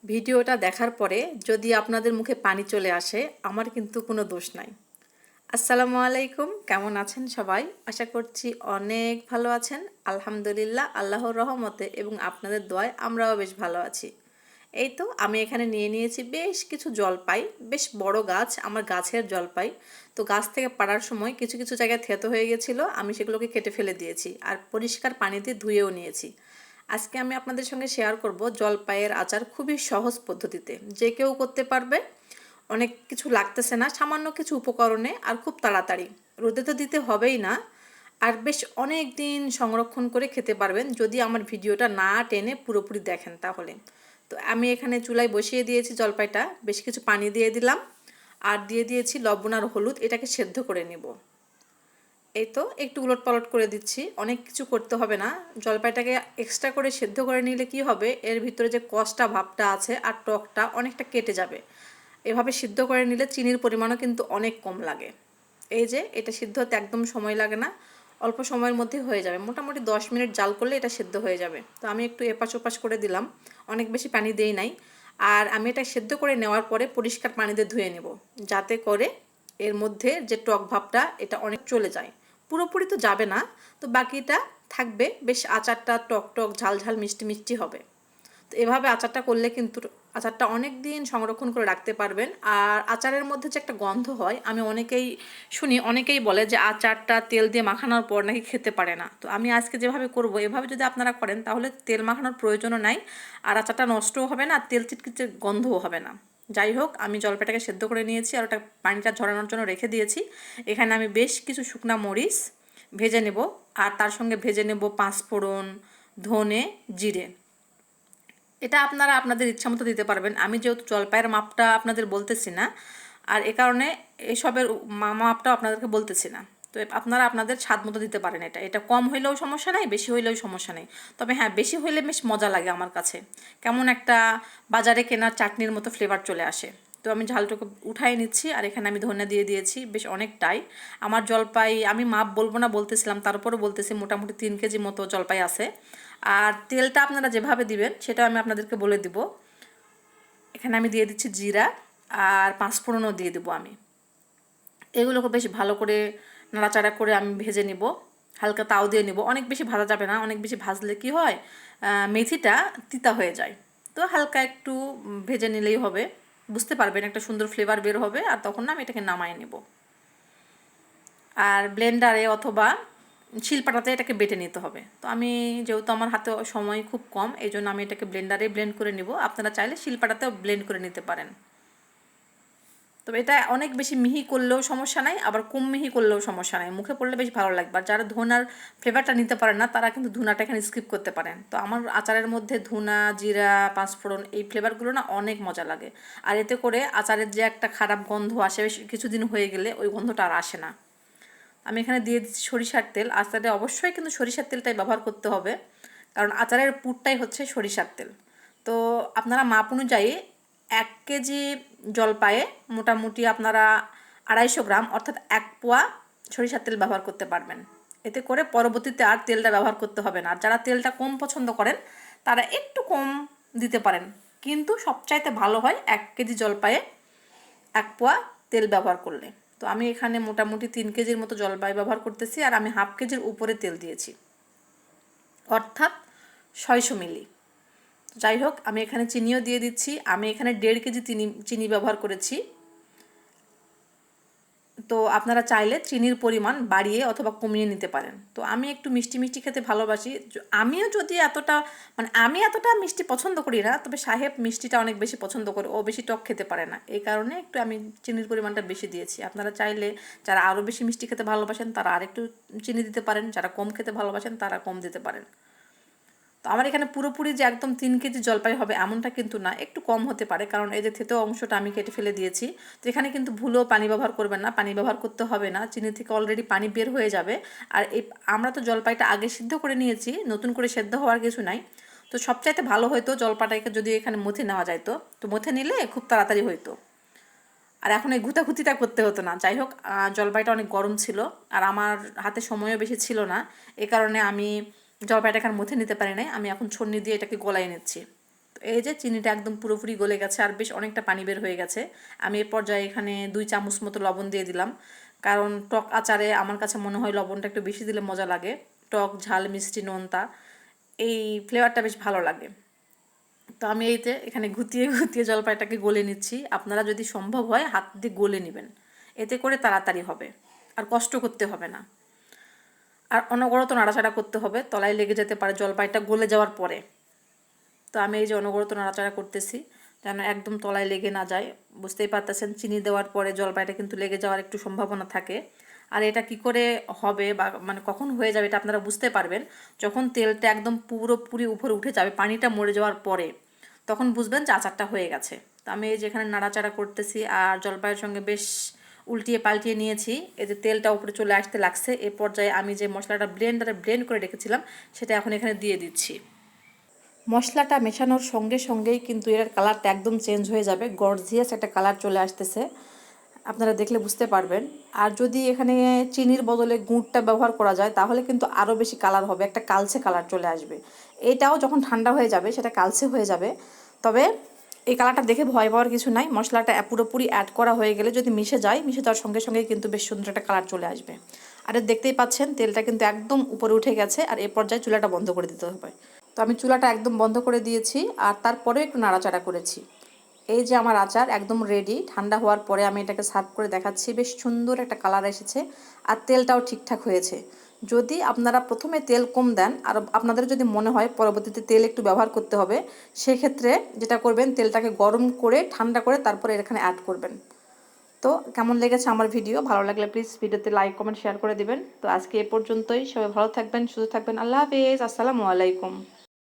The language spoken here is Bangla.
ভিডিওটা দেখার পরে যদি আপনাদের মুখে পানি চলে আসে আমার কিন্তু কোনো দোষ নাই। আসসালামু আলাইকুম, কেমন আছেন সবাই? আশা করছি অনেক ভালো আছেন। আলহামদুলিল্লাহ, আল্লাহর রহমতে এবং আপনাদের দোয়ায় আমরাও বেশ ভালো আছি। এই তো আমি এখানে নিয়ে নিয়েছি বেশ কিছু জলপাই, বেশ বড় গাছ, আমার গাছের জলপাই। তো গাছ থেকে পাড়ার সময় কিছু কিছু জায়গায় থেতো হয়ে গেছিলো, আমি সেগুলোকে কেটে ফেলে দিয়েছি আর পরিষ্কার পানিতে ধুয়েও নিয়েছি। আজকে আমি আপনাদের সঙ্গে শেয়ার করব জলপাইয়ের আচার খুবই সহজ পদ্ধতিতে, যে কেউ করতে পারবে। অনেক কিছু লাগতেছে না, সামান্য কিছু উপকরণে আর খুব তাড়াতাড়ি। রোদে তো দিতে হবেই না, আর বেশ অনেক দিন সংরক্ষণ করে খেতে পারবেন যদি আমার ভিডিওটা না টেনে পুরোপুরি দেখেন তাহলে। তো আমি এখানে চুলায় বসিয়ে দিয়েছি জলপাইটা, বেশ কিছু পানি দিয়ে দিলাম আর দিয়ে দিয়েছি লবণ আর হলুদ, এটাকে সেদ্ধ করে নেব। এই তো একটু উলট পালট করে দিচ্ছি, অনেক কিছু করতে হবে না। জলপাইটাকে এক্সট্রা করে সেদ্ধ করে নিলে কি হবে, এর ভিতরে যে কষটা ভাবটা আছে আর টকটা অনেকটা কেটে যাবে। এভাবে সিদ্ধ করে নিলে চিনির পরিমাণও কিন্তু অনেক কম লাগে। এই যে এটা সিদ্ধ হতে একদম সময় লাগে না, অল্প সময়ের মধ্যে হয়ে যাবে। মোটামুটি 10 মিনিট জাল করলে এটা সিদ্ধ হয়ে যাবে। তো আমি একটু এপাশ ওপাশ করে দিলাম, অনেক বেশি পানি দেই নাই। আর আমি এটা সিদ্ধ করে নেওয়ার পরে পরিষ্কার পানিতে ধুয়ে নেব, যাতে করে এর মধ্যে যে টক ভাবটা এটা অনেক চলে যায়। পুরোপুরি তো যাবে না, তো বাকিটা থাকবে। বেশ আচারটা টক টক ঝাল ঝাল মিষ্টি মিষ্টি হবে। তো এভাবে আচারটা করলে কিন্তু আচারটা অনেক দিন সংরক্ষণ করে রাখতে পারবেন। আর আচারের মধ্যে যে একটা গন্ধ হয়, আমি অনেকেই বলে যে আচারটা তেল দিয়ে মাখানোর পর নাকি খেতে পারে না। তো আমি আজকে যেভাবে করব, এভাবে যদি আপনারা করেন তাহলে তেল মাখানোর প্রয়োজনও নাই, আর আচারটা নষ্টও হবে না, তেল চিটকিচে গন্ধও হবে না। যাই হোক, আমি জলপাইটাকে সেদ্ধ করে নিয়েছি আর ওটা পানিটা ঝরানোর জন্য রেখে দিয়েছি। এখানে আমি বেশ কিছু শুকনা মরিচ ভেজে নেব, আর তার সঙ্গে ভেজে নেব পাঁচফোড়ন, ধনে, জিরে। এটা আপনারা আপনাদের ইচ্ছা মতো দিতে পারবেন, আমি যেহেতু জলপাইয়ের মাপটা আপনাদের বলতেছি না, আর এ কারণে এসবের মাপটাও আপনাদেরকে বলতেছি না। তো আপনারা আপনাদের স্বাদ মতো দিতে পারেন। এটা এটা কম হইলেও সমস্যা নেই, বেশি হইলেও সমস্যা নেই। তবে হ্যাঁ, বেশি হইলে বেশ মজা লাগে আমার কাছে, কেমন একটা বাজারে কেনা চাটনির মতো ফ্লেভার চলে আসে। তো আমি ঝালটুকু উঠাই নিচ্ছি, আর এখানে আমি ধনে দিয়ে দিয়েছি বেশ অনেকটাই। আমার জলপাই আমি মাপ বলবো না বলতেছিলাম, তারপরেও বলতেছি মোটামুটি 3 কেজি মতো জলপাই আছে। আর তেলটা আপনারা যেভাবে দিবেন সেটা আমি আপনাদেরকে বলে দিব। এখানে আমি দিয়ে দিচ্ছি জিরা আর পাঁচফোড়নও দিয়ে দেবো আমি। এগুলোকে বেশ ভালো করে নাড়াচাড়া করে আমি ভেজে নিব, হালকা তাও দিয়ে নিব। অনেক বেশি ভাজা যাবে না, অনেক বেশি ভাজলে কি হয়, মেথিটা তিতা হয়ে যায়। তো হালকা একটু ভেজে নিলেই হবে, বুঝতে পারবেন একটা সুন্দর ফ্লেভার বের হবে। আর তখন না আমি এটাকে নামাই নেব, আর ব্লেন্ডারে অথবা শিলপাটাতে এটাকে বেটে নিতে হবে। তো আমি যেহেতু আমার হাতে সময় খুব কম, এই জন্য আমি এটাকে ব্লেন্ডারে ব্লেন্ড করে নিব। আপনারা চাইলে শিলপাটাতেও ব্লেন্ড করে নিতে পারেন। তবে এটা অনেক বেশি মিহি করলেও সমস্যা নাই, আবার কম মিহি করলেও সমস্যা নাই, মুখে পড়লে বেশ ভালো লাগবে। আর যারা ধনার ফ্লেভারটা নিতে পারেন না, তারা কিন্তু ধুনাটা এখানে স্কিপ করতে পারেন। তো আমার আচারের মধ্যে ধুনা, জিরা, পাঁচফোড়ন এই ফ্লেভারগুলো না অনেক মজা লাগে। আর এতে করে আচারের যে একটা খারাপ গন্ধ আসে, কিছুদিন হয়ে গেলে ওই গন্ধটা আর আসে না। আমি এখানে দিয়ে দিচ্ছি সরিষার তেল। আচারে অবশ্যই কিন্তু সরিষার তেলটাই ব্যবহার করতে হবে, কারণ আচারের পুরটাই হচ্ছে সরিষার তেল। তো আপনারা মাপ অনুযায়ী 1 কেজি জলপাইয়ে মোটামুটি আপনারা 250 গ্রাম অর্থাৎ 1 পোয়া সরিষার তেল ব্যবহার করতে পারবেন। এতে করে পরবর্তীতে আর তেলটা ব্যবহার করতে হবে না। আর যারা তেলটা কম পছন্দ করেন তারা একটু কম দিতে পারেন, কিন্তু সবচাইতে ভালো হয় 1 কেজি জলপাইয়ে 1 পোয়া তেল ব্যবহার করলে। তো আমি এখানে মোটামুটি 3 কেজির মতো জলপাই ব্যবহার করতেছি, আর আমি হাফ কেজির উপরে তেল দিয়েছি, অর্থাৎ 600 মিলি। যাই হোক, আমি এখানে চিনিও দিয়ে দিচ্ছি। আমি এখানে 1.5 কেজি চিনি ব্যবহার করেছি। তো আপনারা চাইলে চিনির পরিমাণ বাড়িয়ে অথবা কমিয়ে নিতে পারেন। তো আমি একটু মিষ্টি মিষ্টি খেতে ভালোবাসি। আমিও যদি এতটা আমি এতটা মিষ্টি পছন্দ করি না, তবে সাহেব মিষ্টিটা অনেক বেশি পছন্দ করে, ও বেশি টক খেতে পারে না, এই কারণে একটু আমি চিনির পরিমাণটা বেশি দিয়েছি। আপনারা চাইলে যারা আরও বেশি মিষ্টি খেতে ভালোবাসেন তারা আরেকটু চিনি দিতে পারেন, যারা কম খেতে ভালোবাসেন তারা কম দিতে পারেন। তো আমার এখানে পুরোপুরি যে একদম 3 কেজি জলপাই হবে এমনটা কিন্তু না, একটু কম হতে পারে, কারণ এই যে থেতো অংশটা আমি কেটে ফেলে দিয়েছি। তো এখানে কিন্তু ভুলেও পানি ব্যবহার করবেন না, পানি ব্যবহার করতে হবে না, চিনি থেকে অলরেডি পানি বের হয়ে যাবে। আর আমরা তো জলপাইটা আগে সিদ্ধ করে নিয়েছি, নতুন করে সেদ্ধ হওয়ার কিছু নাই। তো সবচাইতে ভালো হতো জলপাইটাকে যদি এখানে মথে নেওয়া যাইতো, তো মথে নিলে খুব তাড়াতাড়ি হইতো, আর এখন এই ঘুতাঘুতিটা করতে হতো না। যাই হোক, জলপাইটা অনেক গরম ছিল আর আমার হাতে সময়ও বেশি ছিল না, এ কারণে আমি জলপাইটা এখন মুথে নিতে পারি নাই। আমি এখন ছন্নি দিয়ে এটাকে গলায় নিচ্ছি। তো তো এই যে চিনিটা একদম পুরোপুরি গলে গেছে আর বেশ অনেকটা পানি বের হয়ে গেছে। আমি এর পর্যায়ে এখানে 2 চামচ মতো লবণ দিয়ে দিলাম, কারণ টক আচারে আমার কাছে মনে হয় লবণটা একটু বেশি দিলে মজা লাগে। টক ঝাল মিষ্টি নোনতা এই ফ্লেভারটা বেশ ভালো লাগে। তো আমি এইতে এখানে ঘুতিয়ে ঘুতিয়ে জলপাইটাকে গলে নিচ্ছি। আপনারা যদি সম্ভব হয় হাত দিয়ে গলে নেবেন, এতে করে তাড়াতাড়ি হবে আর কষ্ট করতে হবে না। আর অনবরত নাড়াচাড়া করতে হবে, তলায় লেগে যেতে পারে জলপাইটা গলে যাওয়ার পরে। তো আমি এই যে অনবরত নাড়াচাড়া করতেছি যেন একদম তলায় লেগে না যায়। বুঝতেই পারতেছেন চিনি দেওয়ার পরে জলপাইটা কিন্তু লেগে যাওয়ার একটু সম্ভাবনা থাকে। আর এটা কি করে হবে বা মানে কখন হয়ে যাবে এটা আপনারা বুঝতে পারবেন যখন তেলটা একদম পুরোপুরি উপরে উঠে যাবে, পানিটা মরে যাওয়ার পরে, তখন বুঝবেন যে আচারটা হয়ে গেছে। তো আমি এই যেখানে নাড়াচাড়া করতেছি আর জলপাইয়ের সঙ্গে বেশ উল্টিয়ে পাল্টিয়ে নিয়েছি। এই যে তেলটা উপরে চলে আসতে লাগছে, এ পর্যায়ে আমি যে মশলাটা ব্লেন্ডারে ব্লেন্ড করে রেখেছিলাম সেটা এখন এখানে দিয়ে দিচ্ছি। মশলাটা মেশানোর সঙ্গে সঙ্গেই কিন্তু এর কালারটা একদম চেঞ্জ হয়ে যাবে, গর্জিয়াস একটা কালার চলে আসতেছে, আপনারা দেখলে বুঝতে পারবেন। আর যদি এখানে চিনির বদলে গুড়টা ব্যবহার করা যায় তাহলে কিন্তু আরও বেশি কালার হবে, একটা কালচে কালার চলে আসবে। এটাও যখন ঠান্ডা হয়ে যাবে সেটা কালচে হয়ে যাবে। তবে এই কালারটা দেখে ভয় পাওয়ার কিছু নাই, মশলাটা পুরোপুরি অ্যাড করা হয়ে গেলে যদি মিশে যায়, মিশে যাওয়ার সঙ্গে সঙ্গেই কিন্তু বেশ সুন্দর একটা কালার চলে আসবে। আর দেখতেই পাচ্ছেন তেলটা কিন্তু একদম উপরে উঠে গেছে আর এ পর্যায়ে চুলাটা বন্ধ করে দিতে হবে। তো আমি চুলাটা একদম বন্ধ করে দিয়েছি আর তারপরে একটু নাড়াচাড়া করেছি। এই যে আমার আচার একদম রেডি। ঠান্ডা হওয়ার পরে আমি এটাকে সার্ভ করে দেখাচ্ছি, বেশ সুন্দর একটা কালার এসেছে আর তেলটাও ঠিকঠাক হয়েছে। যদি আপনারা প্রথমে তেল কম দেন আর আপনাদের যদি মনে হয় পরবর্তীতে তেল একটু ব্যবহার করতে হবে, সেক্ষেত্রে যেটা করবেন তেলটাকে গরম করে ঠান্ডা করে তারপরে এখানে অ্যাড করবেন। তো কেমন লেগেছে আমার ভিডিও? ভালো লাগলে প্লিজ ভিডিওতে লাইক কমেন্ট শেয়ার করে দিবেন। তো আজকে এ পর্যন্তই, সবাই ভালো থাকবেন, সুস্থ থাকবেন। আল্লাহ হাফেজ, আসসালামু আলাইকুম।